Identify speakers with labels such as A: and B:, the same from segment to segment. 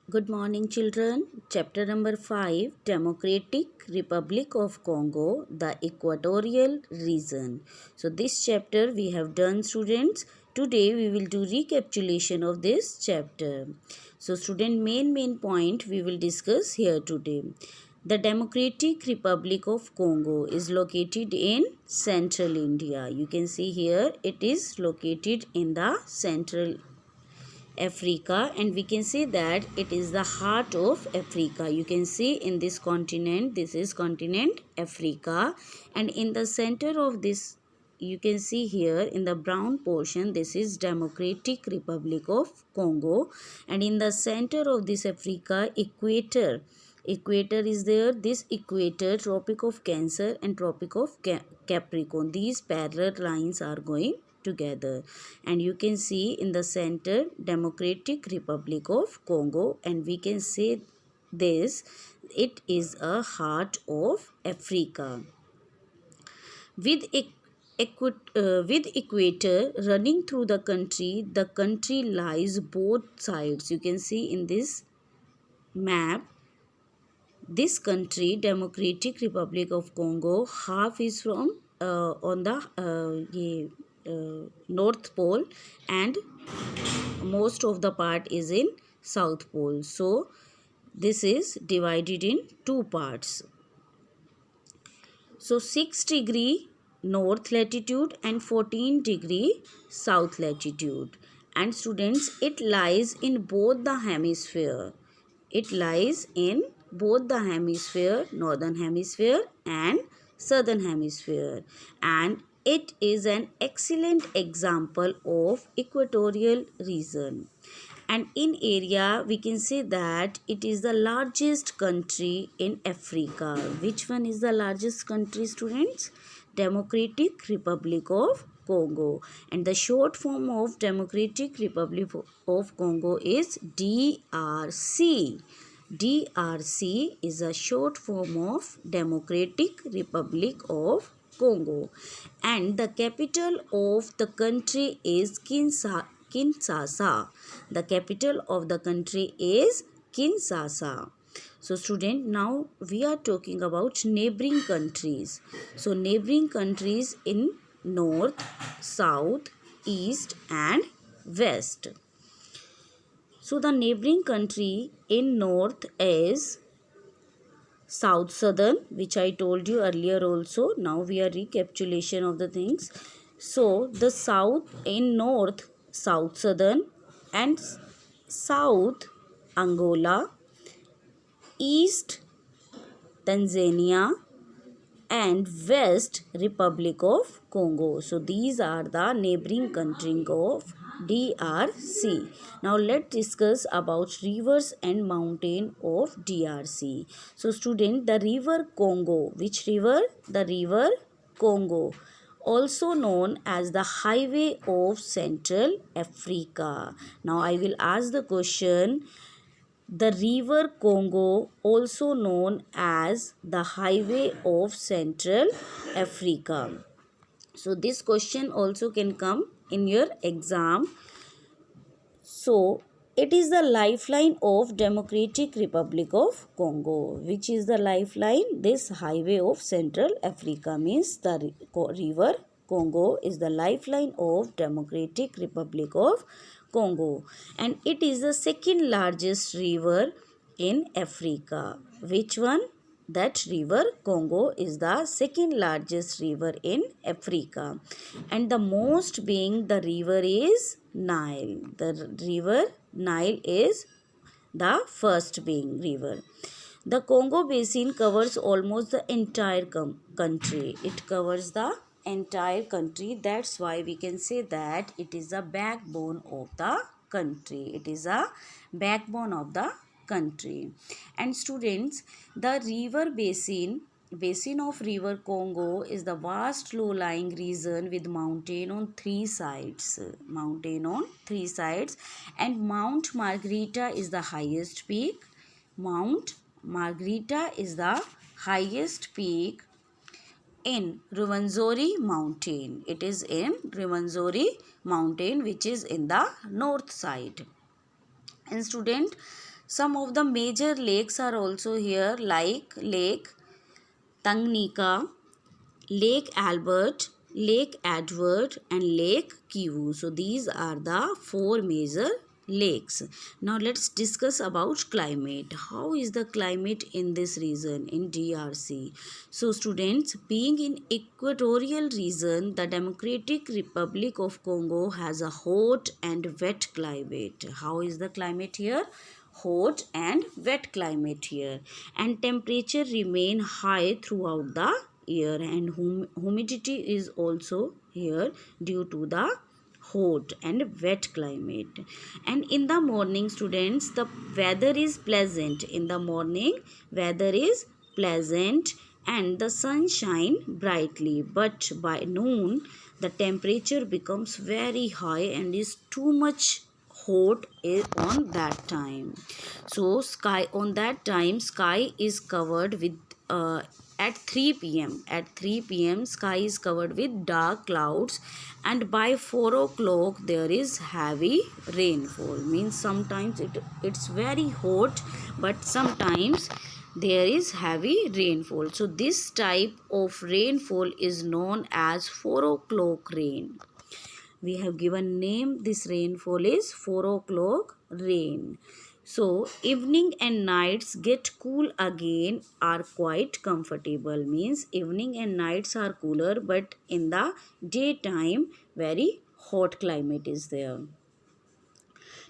A: Good morning, children. Chapter number 5, Democratic Republic of Congo, the Equatorial Region. So, this chapter we have done, students. Today we will do recapitulation of this chapter. So, student, main point we will discuss here today. The Democratic Republic of Congo is located in central India. You can see here it is located in the central Africa, and we can say that it is the heart of Africa. You can see in this continent, this is continent Africa, and in the center of this, you can see here in the brown portion, this is Democratic Republic of Congo, and in the center of this Africa, equator is there. This equator, Tropic of Cancer and Tropic of Capricorn, these parallel lines are going together, and you can see in the center Democratic Republic of Congo, and we can say this, it is a heart of Africa with with equator running through the country lies both sides. You can see in this map, this country, Democratic Republic of Congo, half is from on the North Pole, and most of the part is in South Pole. So this is divided in two parts. So 6 degree north latitude and 14 degree south latitude. And students, it lies in both the hemisphere. It lies in both the hemisphere, northern hemisphere and southern hemisphere. And it is an excellent example of equatorial region, and in area we can say that it is the largest country in Africa. Which one is the largest country, students? Democratic Republic of Congo, and the short form of Democratic Republic of Congo is DRC. DRC is a short form of Democratic Republic of Congo, and the capital of the country is Kinshasa. The capital of the country is Kinshasa. So student, now we are talking about neighboring countries. So neighboring countries in north, south, east and west. So the neighboring country in north is South Southern, which I told you earlier also. Now we are recapitulation of the things. So the south in north, South Southern, and south Angola, east Tanzania, and west Republic of Congo. So these are the neighboring countries of DRC. Now let's discuss about rivers and mountain of DRC. So student, the river Congo, which river? The river Congo, also known as the highway of Central Africa. Now I will ask the question, the river Congo, also known as the highway of Central Africa. So this question also can come in your exam. So it is the lifeline of Democratic Republic of Congo. Which is the lifeline? This highway of Central Africa, means the river Congo is the lifeline of Democratic Republic of Congo, and it is the second largest river in Africa. Which one? That river Congo is the second largest river in Africa, and the most being the river is Nile. The river Nile is the first being river. The Congo basin covers almost the entire country. It covers the entire country. That's why we can say that it is the backbone of the country. It is a backbone of the country. And students, the river basin of river Congo is the vast low-lying region with mountain on three sides. Mountain on three sides, and Mount Margarita is the highest peak. Mount Margarita is the highest peak in Rwenzori mountain. It is in Rwenzori mountain, which is in the north side. And student, Some of the major lakes are also here, like Lake Tanganyika, Lake Albert, Lake Edward, and Lake Kivu. So these are the four major lakes. Now let's discuss about climate. How is the climate in this region, in DRC? So students, being in equatorial region, the Democratic Republic of Congo has a hot and wet climate. How is the climate here? Hot and wet climate here, and temperature remain high throughout the year, and humidity is also here due to the hot and wet climate. And in the morning, students, the weather is pleasant. In the morning, weather is pleasant and the sun shine brightly, but by noon the temperature becomes very high and is too much hot on that time. So sky on that time, sky is covered with at 3 p.m. sky is covered with dark clouds, and by 4 o'clock there is heavy rainfall. Means sometimes it's very hot, but sometimes there is heavy rainfall. So this type of rainfall is known as 4 o'clock rain. We have given name, this rainfall is 4 o'clock rain. So evening and nights get cool again, are quite comfortable. Means evening and nights are cooler, but in the daytime very hot climate is there.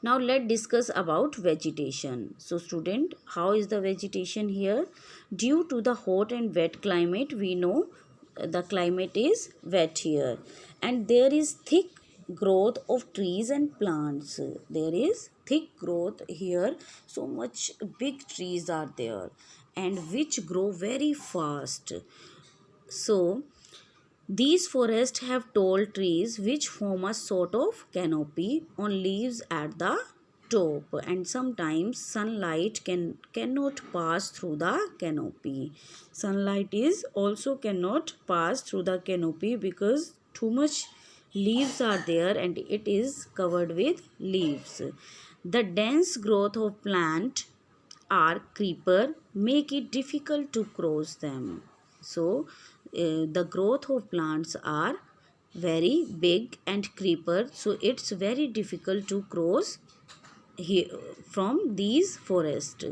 A: Now let's discuss about vegetation. So student, how is the vegetation here? Due to the hot and wet climate, we know the climate is wet here, and there is thick growth of trees and plants. There is thick growth here, so much big trees are there and which grow very fast. So these forests have tall trees which form a sort of canopy on leaves at the top, and sometimes sunlight cannot pass through the canopy. Sunlight is also cannot pass through the canopy because too much leaves are there and it is covered with leaves. The dense growth of plant or creeper make it difficult to cross them. So the growth of plants are very big and creeper, so it's very difficult to cross here from these forests.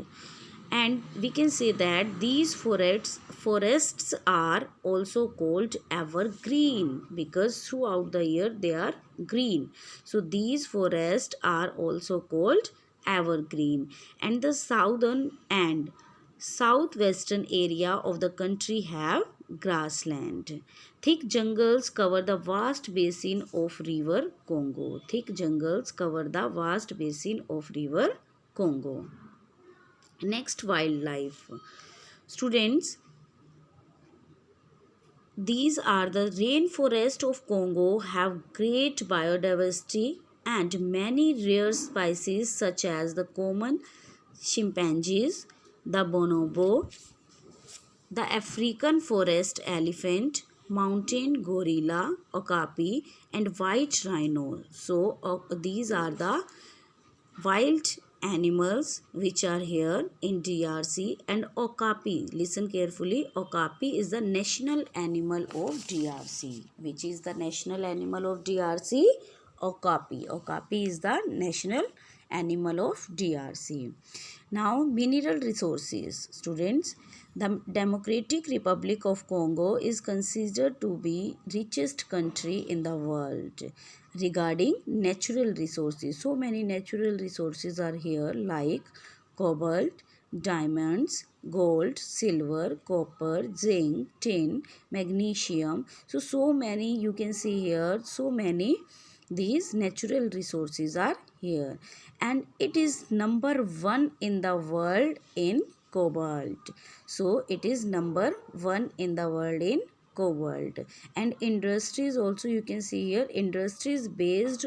A: And we can say that these forests are also called evergreen because throughout the year they are green. So these forests are also called evergreen. And the southern and southwestern area of the country have grassland. Thick jungles cover the vast basin of river Congo. Thick jungles cover the vast basin of river Congo. Next, wildlife. Students, these are the rainforest of Congo have great biodiversity and many rare species such as the common chimpanzees, the bonobo, the African forest elephant, mountain gorilla, okapi, and white rhino. So these are the wild animals which are here in DRC. And okapi, listen carefully, okapi is the national animal of DRC. Which is the national animal of DRC? Okapi. Okapi is the national animal of DRC. Now, mineral resources. Students, the Democratic Republic of Congo is considered to be richest country in the world regarding natural resources. So many natural resources are here like cobalt, diamonds, gold, silver, copper, zinc, tin, magnesium. So many you can see here, so many these natural resources are here, and it is number 1 in the world in cobalt. So it is number 1 in the world in cobalt. And industries also you can see here, industries based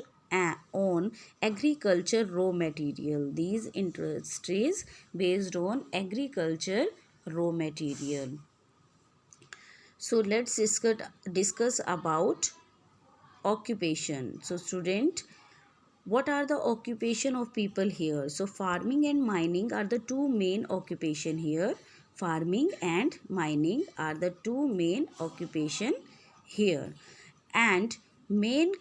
A: on agriculture raw material. These industries based on agriculture raw material. So let's discuss about occupation. So student, What are the occupation of people here? So farming and mining are the two main occupation here. Farming and mining are the two main occupation here. And main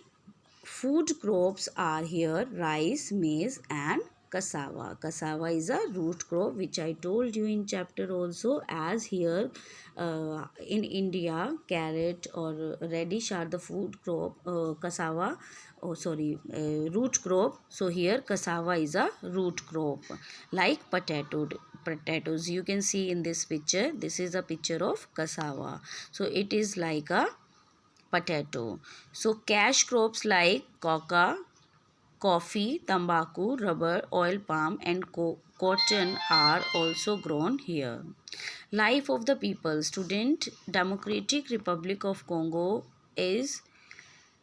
A: food crops are here rice, maize and cassava. Cassava is a root crop which I told you in chapter also, as here in India carrot or radish are the food crop, cassava, oh sorry, root crop. So here cassava is a root crop like potatoes you can see in this picture. This is a picture of cassava. So it is like a potato. So cash crops like coca, coffee, tobacco, rubber, oil palm and cotton are also grown here. Life of the people. Student, Democratic Republic of Congo is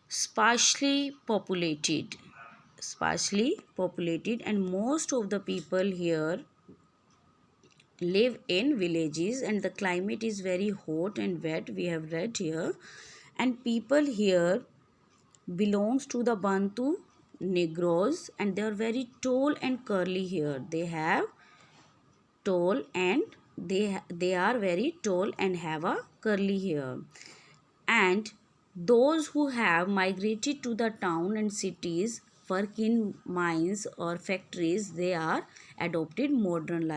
A: sparsely populated. Sparsely populated, and most of the people here live in villages, and the climate is very hot and wet, we have read here. And people here belongs to the Bantu Negroes, and they are very tall and curly hair. They have tall and they are very tall and have a curly hair. And those who have migrated to the town and cities, work in mines or factories, they are adopted modern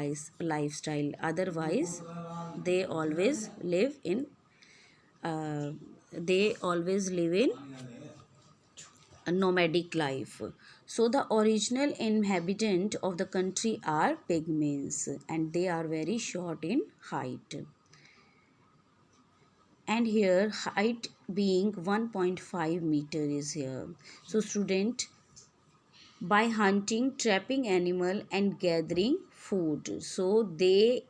A: lifestyle. Otherwise, they always live in uh, they always live in a nomadic life. So the original inhabitant of the country are pygmies, and they are very short in height. And here height being 1.5 meter is here. So student, by hunting, trapping animal and gathering food, so they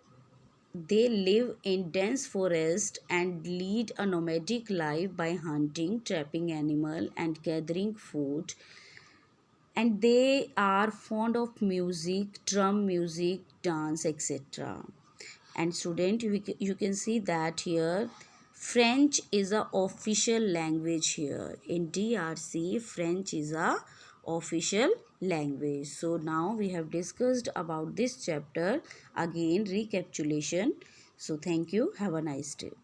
A: live in dense forest and lead a nomadic life by hunting, trapping animal and gathering food. And they are fond of music, drum music, dance, etc. And student, you can see that here French is a official language here in DRC. French is a official language. So now we have discussed about this chapter. Again recapitulation. So thank you, have a nice day.